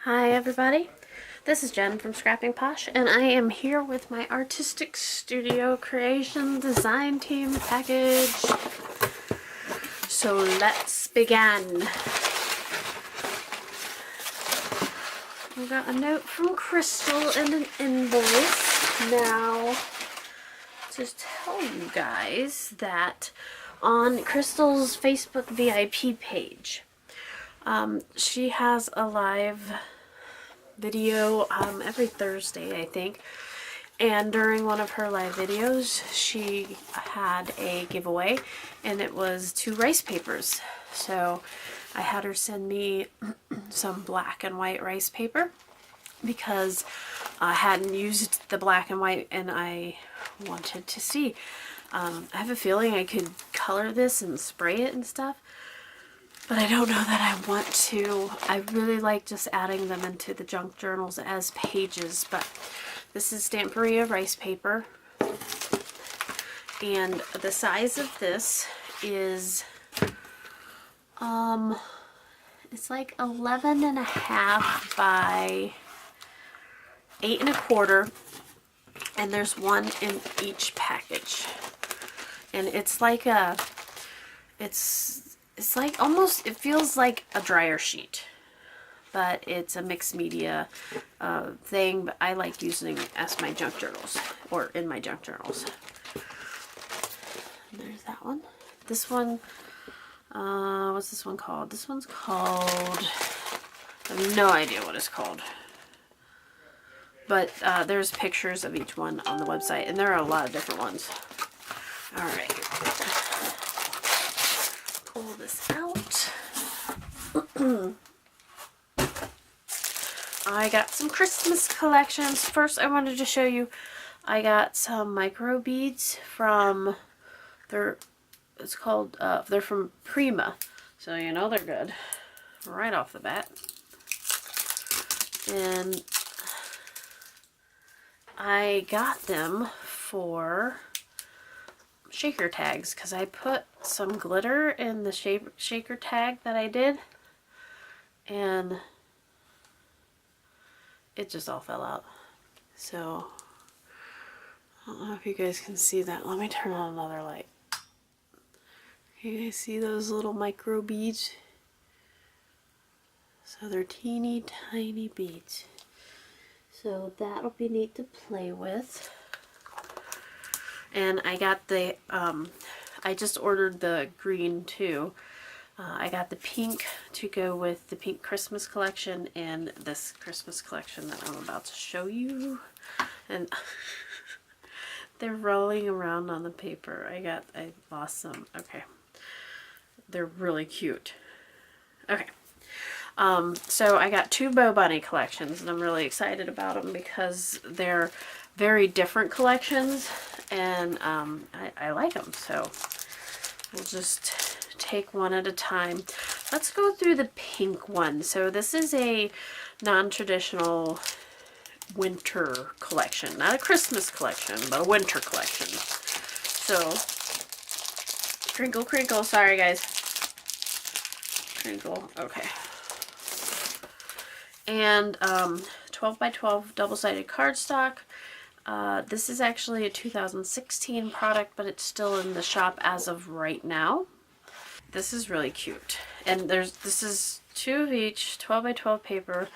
Hi everybody, this is Jen from Scrapping Posh, and I am here with my Artistic Studio Creation Design Team package. So let's begin. We got a note from Crystal and an invoice. Now, to tell you guys that on Crystal's Facebook VIP page, she has a live video every Thursday, I think, and during one of her live videos she had a giveaway, and it was 2 rice papers. So I had her send me some black and white rice paper because I hadn't used the black and white and I wanted to see. I have a feeling I could color this and spray it and stuff, but I don't know that I want to. I really like just adding them into the junk journals as pages. But this is Stamperia rice paper, and the size of this is it's like 11.5 by 8.25, and there's one in each package. And it's like it's like almost, it feels like a dryer sheet, but it's a mixed media thing. But I like using it as my junk journals, or in my junk journals. And there's that one. This one, what's this one called? This one's called, I have no idea what it's called. But there's pictures of each one on the website, and there are a lot of different ones. Alright. Pull this out. I got some Christmas collections. First, I wanted to show you, I got some micro beads from they're from Prima, so you know they're good right off the bat. And I got them for shaker tags because I put some glitter in the shaker tag that I did, and it just all fell out. So I don't know if you guys can see that. Let me turn on another light. Can you guys see those little micro beads? So they're teeny tiny beads. So that'll be neat to play with. And I got the, I just ordered the green too. I got the pink to go with the pink Christmas collection and this Christmas collection that I'm about to show you. And they're rolling around on the paper. I lost some. Okay. They're really cute. Okay. So I got 2 Bow Bunny collections, and I'm really excited about them because they're very different collections, and I like them. So we'll just take one at a time. Let's go through the pink one. So this is a non-traditional winter collection, not a Christmas collection, but a winter collection. So crinkle crinkle, sorry guys, crinkle. Okay. And 12 by 12 double-sided cardstock. This is actually a 2016 product, but it's still in the shop as of right now. This is really cute. And this is 2 of each, 12 by 12 paper.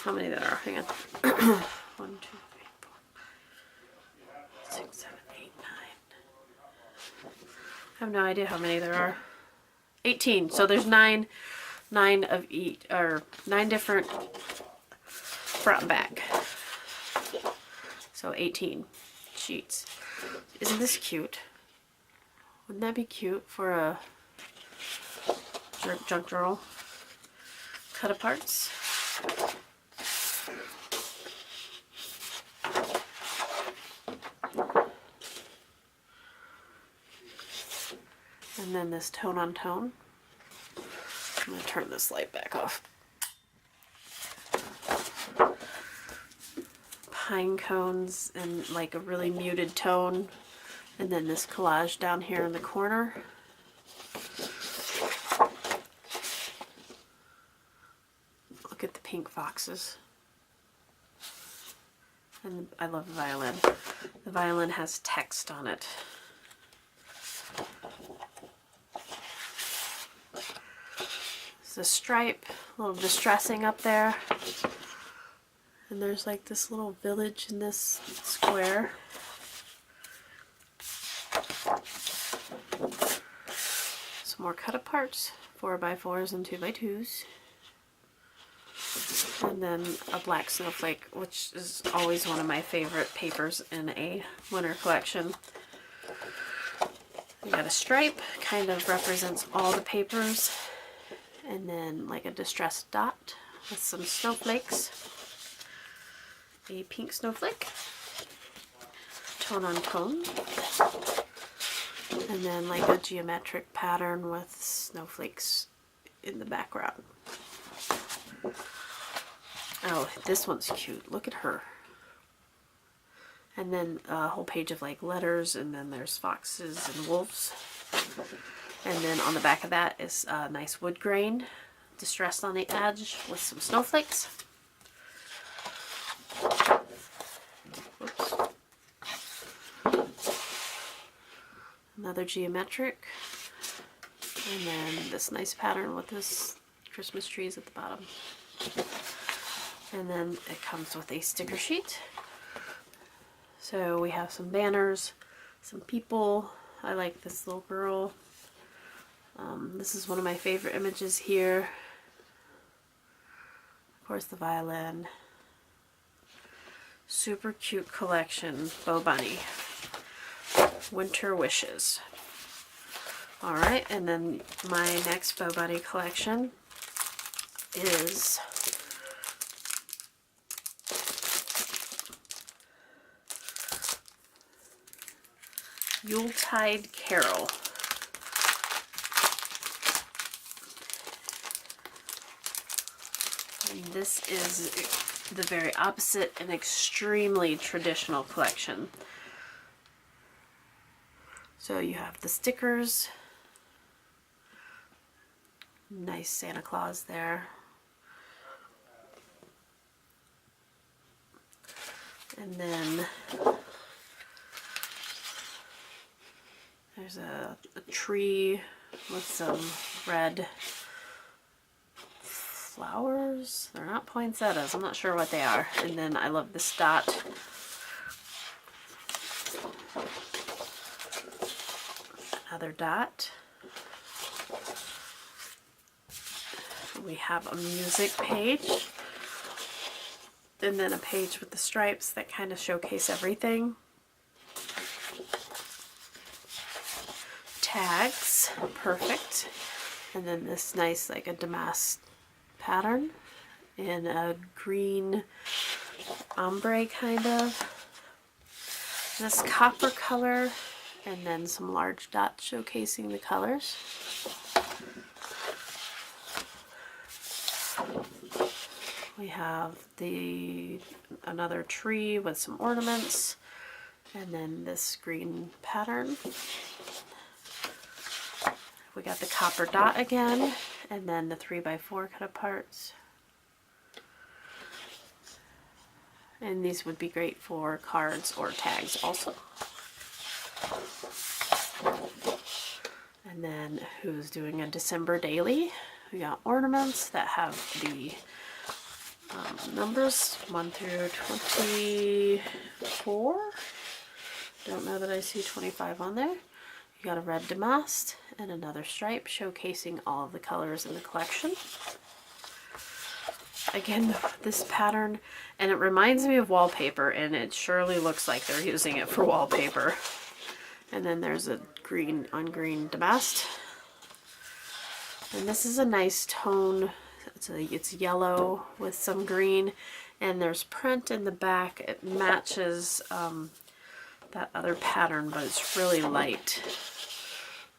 How many there are? Hang on. 1, 2, 3, 4, 6, 7, 8, 9. I have no idea how many there are. 18. So there's 9 of each, or 9 different front and back. So 18 sheets. Isn't this cute? Wouldn't that be cute for a junk journal? Cut aparts. And then this tone on tone. I'm going to turn this light back off. Pine cones and like a really muted tone. And then this collage down here in the corner. Look at the pink foxes. And I love the violin. The violin has text on it. It's a stripe, a little distressing up there. And there's like this little village in this square. Some more cut aparts, 4x4s and 2x2s. And then a black snowflake, which is always one of my favorite papers in a winter collection. We got a stripe, kind of represents all the papers. And then like a distressed dot with some snowflakes. A pink snowflake. Tone on tone. And then like a geometric pattern with snowflakes in the background. Oh, this one's cute. Look at her. And then a whole page of like letters, and then there's foxes and wolves. And then on the back of that is a nice wood grain, distressed on the edge with some snowflakes. Whoops. Another geometric. And then this nice pattern with this Christmas trees at the bottom. And then it comes with a sticker sheet. So we have some banners, some people. I like this little girl. This is one of my favorite images here. Of course, the violin. Super cute collection. Bow Bunny. Winter Wishes. Alright, and then my next Bow Bunny collection is YuleTide Carol. And this is the very opposite and extremely traditional collection. So you have the stickers. Nice Santa Claus there. And then there's a tree with some red flowers. They're not poinsettias. I'm not sure what they are. And then I love this dot. Another dot. We have a music page. And then a page with the stripes that kind of showcase everything. Tags, perfect. And then this nice, like a damask pattern in a green ombre kind of. This copper color, and then some large dots showcasing the colors. We have another tree with some ornaments, and then this green pattern. We got the copper dot again, and then the 3x4 cut aparts. And these would be great for cards or tags also. And then who's doing a December daily? We got ornaments that have the numbers 1 through 24. Don't know that I see 25 on there. You got a red damask and another stripe showcasing all of the colors in the collection. Again, this pattern, and it reminds me of wallpaper, and it surely looks like they're using it for wallpaper. And then there's a green on green damask. And this is a nice tone. It's yellow with some green, and there's print in the back. It matches that other pattern, but it's really light.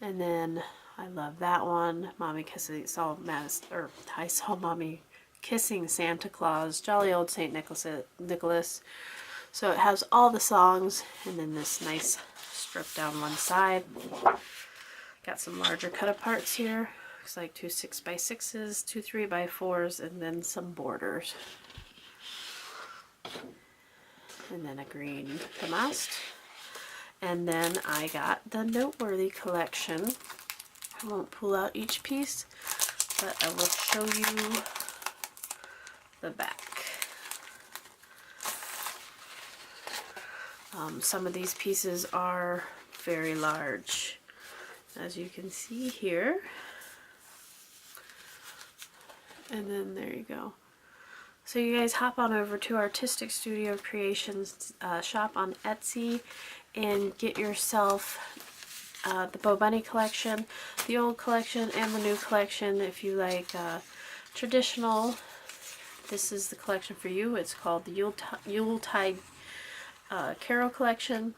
And then I love that one. Mommy kissing, I saw Mommy kissing Santa Claus, jolly old St. Nicholas. So it has all the songs, and then this nice strip down one side. Got some larger cut aparts here. looks like 2 6x6s, 2 3x4s, and then some borders. And then a green damast. And then I got the Noteworthy collection. I won't pull out each piece, but I will show you the back. Some of these pieces are very large, as you can see here. And then there you go. So you guys hop on over to Artistic Studio Creations shop on Etsy and get yourself the Bo Bunny collection, the old collection, and the new collection. If you like traditional, this is the collection for you. It's called the YuleTide Carol collection.